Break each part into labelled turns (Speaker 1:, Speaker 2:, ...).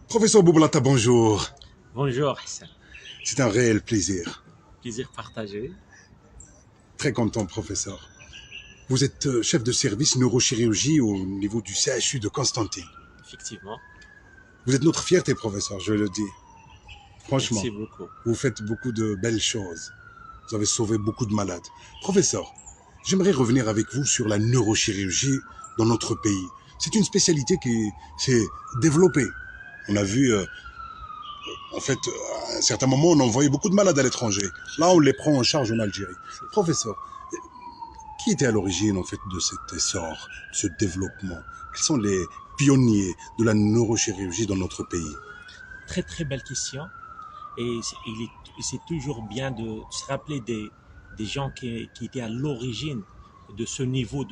Speaker 1: Professeur Boublata, bonjour.
Speaker 2: Bonjour Hassan,
Speaker 1: C'est un réel plaisir.
Speaker 2: plaisir partagé.
Speaker 1: Très content, professeur. Vous êtes chef de service neurochirurgie au niveau du CHU de Constantine.
Speaker 2: Effectivement,
Speaker 1: Vous êtes notre fierté, professeur, je le dis. Franchement,
Speaker 2: merci beaucoup.
Speaker 1: vous faites beaucoup de belles choses. Vous avez sauvé beaucoup de malades. Professeur, j'aimerais revenir avec vous sur la neurochirurgie dans notre pays. C'est une spécialité qui s'est développée. On a vu, à un certain moment, on envoyait beaucoup de malades à l'étranger. Là, on les prend en charge en Algérie. Professeur, qui était à l'origine, en fait, de cet essor, de ce développement? Quels sont les pionniers de la neurochirurgie dans notre pays?
Speaker 2: Très très belle question. Et c'est toujours bien de se rappeler des gens qui étaient à l'origine de ce niveau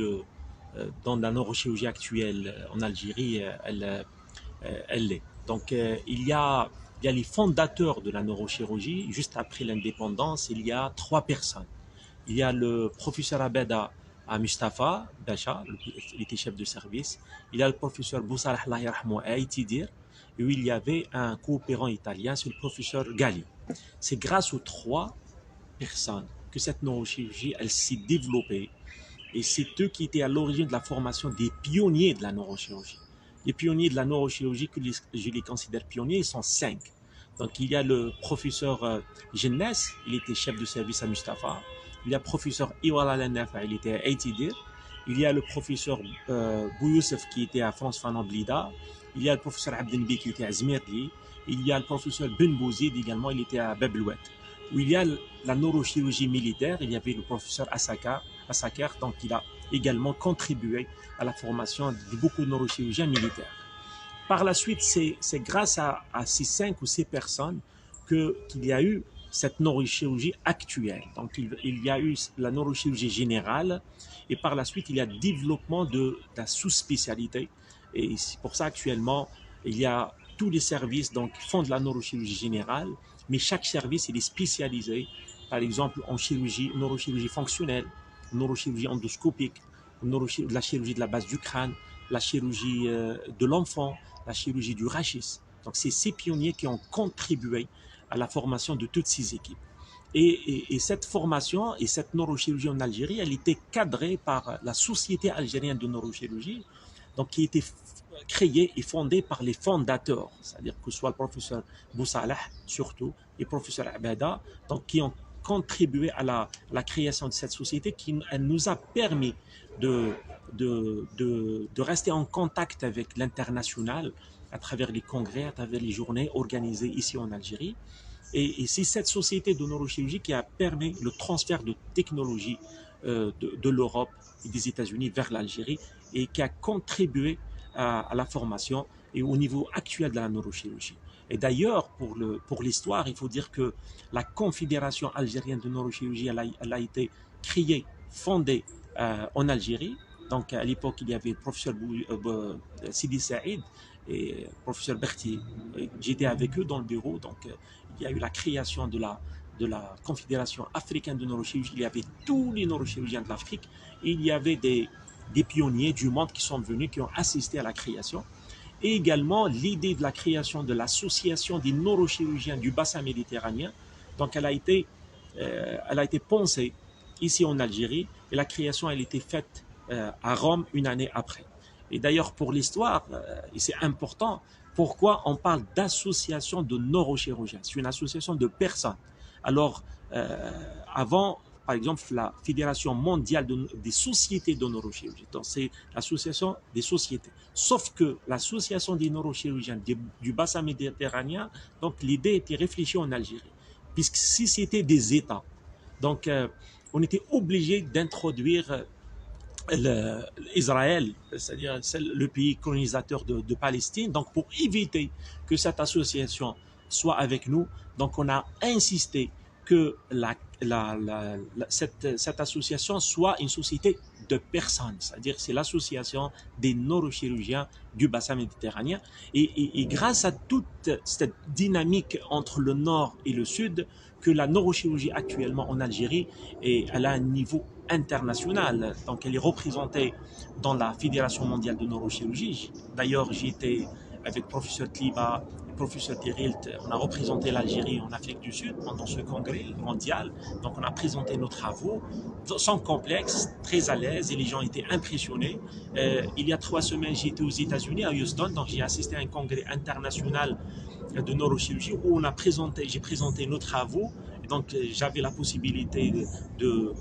Speaker 2: dans la neurochirurgie actuelle en Algérie, elle l'est. Donc il y a les fondateurs de la neurochirurgie. Juste après l'indépendance, il y a trois personnes. Il y a le professeur Abeda à Mustafa Bacha, il était chef de service. Il y a le professeur Boussalah à Aïtidir. Et il y avait un coopérant italien, c'est le professeur Gali. C'est grâce aux trois personnes que cette neurochirurgie, elle s'est développée. Et c'est eux qui étaient à l'origine de la formation des pionniers de la neurochirurgie. Les pionniers de la neurochirurgie, je les considère pionniers, ils sont cinq. Donc il y a le professeur Gennes, il était chef de service à Mustafa. Il y a le professeur Iwala Nafa, il était à Aïtidir. Il y a le professeur Bouyoussef qui était à France Fanon Blida. Il y a le professeur Abdenbi qui était à Zmirli. Il y a le professeur Ben Bouzid également, il était à Bablouet. Où il y a la neurochirurgie militaire, il y avait le professeur Assakar, donc il a également contribué à la formation de beaucoup de neurochirurgiens militaires. Par la suite, c'est grâce à ces 5 ou 6 personnes qu'il y a eu cette neurochirurgie actuelle. Donc il y a eu la neurochirurgie générale et par la suite, il y a le développement de la sous-spécialité. Et c'est pour ça actuellement, il y a tous les services donc, qui font de la neurochirurgie générale, mais chaque service il est spécialisé, par exemple en neurochirurgie fonctionnelle, neurochirurgie endoscopique, la chirurgie de la base du crâne, la chirurgie de l'enfant, la chirurgie du rachis. Donc c'est ces pionniers qui ont contribué à la formation de toutes ces équipes. Et cette formation et cette neurochirurgie en Algérie, elle était cadrée par la Société algérienne de neurochirurgie, donc qui était créée et fondée par les fondateurs, c'est-à-dire que ce soit le professeur Boussalah surtout et le professeur Abada, donc qui ont contribué à la création de cette société qui elle nous a permis de rester en contact avec l'international à travers les congrès, à travers les journées organisées ici en Algérie. Et c'est cette société de neurochirurgie qui a permis le transfert de technologie de l'Europe et des États-Unis vers l'Algérie et qui a contribué à la formation et au niveau actuel de la neurochirurgie. Et d'ailleurs, pour l'histoire, il faut dire que la Confédération algérienne de neurochirurgie, elle a été créée, fondée en Algérie. Donc à l'époque, il y avait le professeur Sidi Saïd et le professeur Berthier. J'étais avec eux dans le bureau, donc il y a eu la création de la Confédération africaine de neurochirurgie. Il y avait tous les neurochirurgiens de l'Afrique et il y avait des pionniers du monde qui sont venus, qui ont assisté à la création. Et également l'idée de la création de l'association des neurochirurgiens du bassin méditerranéen. Donc elle a été pensée ici en Algérie et la création elle a été faite à Rome une année après. Et d'ailleurs pour l'histoire, et c'est important, pourquoi on parle d'association de neurochirurgiens? C'est une association de personnes. Alors avant, par exemple, la Fédération mondiale des sociétés de neurochirurgie. Donc, c'est l'association des sociétés. Sauf que l'association des neurochirurgiens du bassin méditerranéen, donc l'idée était réfléchie en Algérie. Puisque si c'était des États, donc on était obligé d'introduire Israël, c'est-à-dire le pays colonisateur de Palestine, donc pour éviter que cette association soit avec nous, donc on a insisté que cette association soit une société de personnes, c'est-à-dire c'est l'association des neurochirurgiens du bassin méditerranéen. Et grâce à toute cette dynamique entre le nord et le sud, que la neurochirurgie actuellement en Algérie, elle a un niveau international. Donc elle est représentée dans la Fédération mondiale de neurochirurgie. D'ailleurs, j'étais avec le professeur Tliba, professeur Dirilt, on a représenté l'Algérie en Afrique du Sud pendant ce congrès mondial. Donc on a présenté nos travaux sans complexe, très à l'aise, et les gens étaient impressionnés. Il y a 3 semaines, j'étais aux États-Unis, à Houston, donc j'ai assisté à un congrès international de neurochirurgie où j'ai présenté nos travaux. Et donc j'avais la possibilité de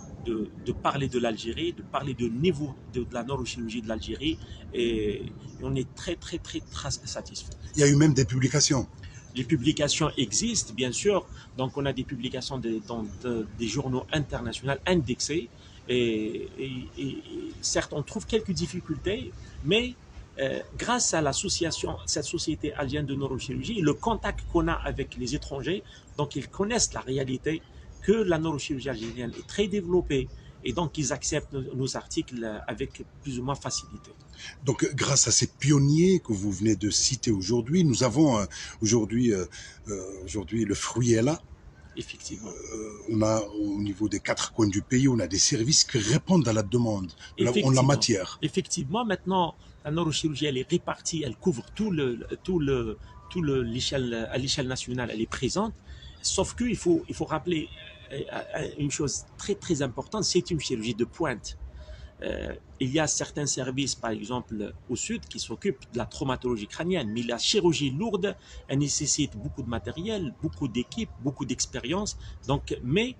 Speaker 2: parler de l'Algérie, de parler du niveau de la neurochirurgie de l'Algérie, et on est très satisfait.
Speaker 1: Il y a eu même des publications.
Speaker 2: Les publications existent, bien sûr. Donc, on a des publications dans des journaux internationaux indexés. Et certes, on trouve quelques difficultés, mais grâce à l'association, cette société algérienne de neurochirurgie, le contact qu'on a avec les étrangers, donc ils connaissent la réalité que la neurochirurgie algérienne est très développée, et donc ils acceptent nos articles avec plus ou moins facilité.
Speaker 1: Donc, grâce à ces pionniers que vous venez de citer aujourd'hui, nous avons aujourd'hui le fruit est là.
Speaker 2: Effectivement.
Speaker 1: On a au niveau des 4 coins du pays, on a des services qui répondent à la demande, on a la matière.
Speaker 2: Effectivement, maintenant, la neurochirurgie, elle est répartie, elle couvre à l'échelle nationale, elle est présente. Sauf qu'il faut rappeler une chose très importante, c'est une chirurgie de pointe. Il y a certains services, par exemple au sud, qui s'occupent de la traumatologie crânienne, mais la chirurgie lourde, elle nécessite beaucoup de matériel, beaucoup d'équipes, beaucoup d'expérience. Donc, mais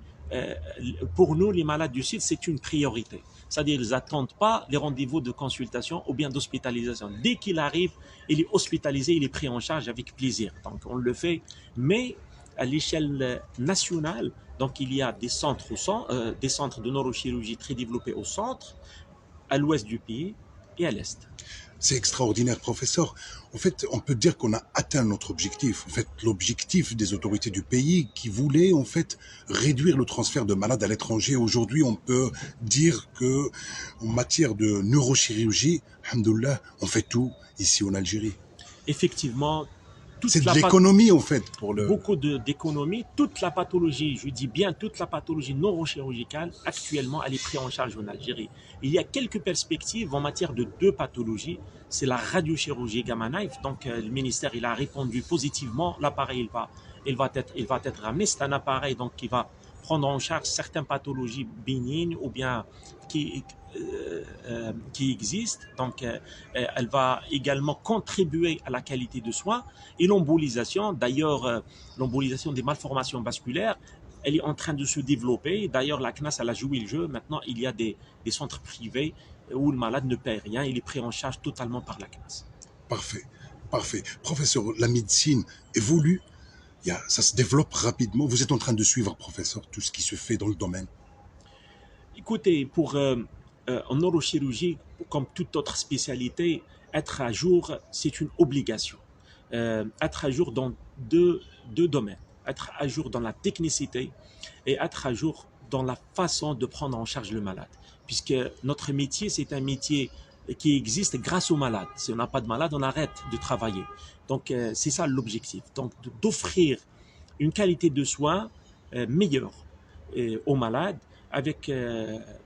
Speaker 2: pour nous, les malades du sud, c'est une priorité. C'est-à-dire, ils n'attendent pas les rendez-vous de consultation ou bien d'hospitalisation. Dès qu'il arrive, il est hospitalisé, il est pris en charge avec plaisir. Donc, on le fait, mais à l'échelle nationale, donc il y a des centres de neurochirurgie très développés au centre, à l'ouest du pays et à l'est.
Speaker 1: C'est extraordinaire, professeur. En fait, on peut dire qu'on a atteint notre objectif. En fait, l'objectif des autorités du pays qui voulaient, en fait, réduire le transfert de malades à l'étranger. Aujourd'hui, on peut dire que, en matière de neurochirurgie, alhamdoulilah, on fait tout ici en Algérie.
Speaker 2: Effectivement,
Speaker 1: c'est de l'économie, en fait,
Speaker 2: beaucoup d'économie. Toute la pathologie, je dis bien toute la pathologie neurochirurgicale, actuellement, elle est prise en charge en Algérie. Il y a quelques perspectives en matière de 2 pathologies. C'est la radiochirurgie Gamma Knife. Donc, le ministère, il a répondu positivement. L'appareil, il va être ramené. C'est un appareil donc qui va prendre en charge certaines pathologies bénignes ou bien qui existe. Donc, elle va également contribuer à la qualité de soins. Et l'embolisation, d'ailleurs, l'embolisation des malformations vasculaires, elle est en train de se développer. D'ailleurs, la CNAS, elle a joué le jeu. Maintenant, il y a des centres privés où le malade ne paie rien. Il est pris en charge totalement par la CNAS.
Speaker 1: Parfait. Professeur, la médecine évolue. Ça se développe rapidement. Vous êtes en train de suivre, professeur, tout ce qui se fait dans le domaine.
Speaker 2: Écoutez, en neurochirurgie, comme toute autre spécialité, être à jour, c'est une obligation. Être à jour dans deux domaines. Être à jour dans la technicité et être à jour dans la façon de prendre en charge le malade. Puisque notre métier, c'est un métier qui existe grâce aux malades. Si on n'a pas de malade, on arrête de travailler. Donc, c'est ça l'objectif. Donc, d'offrir une qualité de soins meilleure aux malades,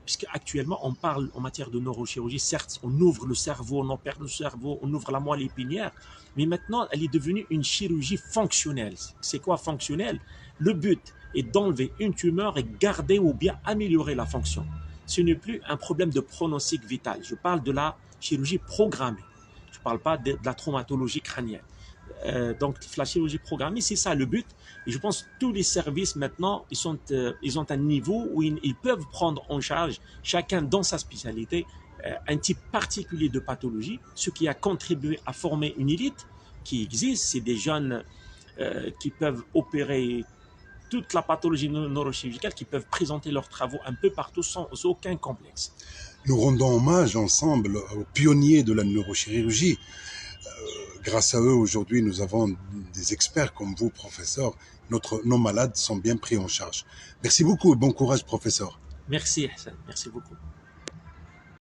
Speaker 2: puisque actuellement on parle en matière de neurochirurgie, certes on ouvre le cerveau, on opère le cerveau, on ouvre la moelle épinière, mais maintenant elle est devenue une chirurgie fonctionnelle. C'est quoi fonctionnel? Le but est d'enlever une tumeur et garder ou bien améliorer la fonction. Ce n'est plus un problème de pronostic vital. Je parle de la chirurgie programmée. Je ne parle pas de la traumatologie crânienne. Donc la chirurgie programmée, c'est ça le but. Et je pense que tous les services maintenant, ils ont un niveau où ils peuvent prendre en charge, chacun dans sa spécialité, un type particulier de pathologie, ce qui a contribué à former une élite qui existe. C'est des jeunes qui peuvent opérer toute la pathologie neurochirurgicale, qui peuvent présenter leurs travaux un peu partout sans aucun complexe.
Speaker 1: Nous rendons hommage ensemble aux pionniers de la neurochirurgie. Grâce à eux, aujourd'hui, nous avons des experts comme vous, professeur. Nos malades sont bien pris en charge. Merci beaucoup et bon courage, professeur.
Speaker 2: Merci, Hassan. Merci beaucoup.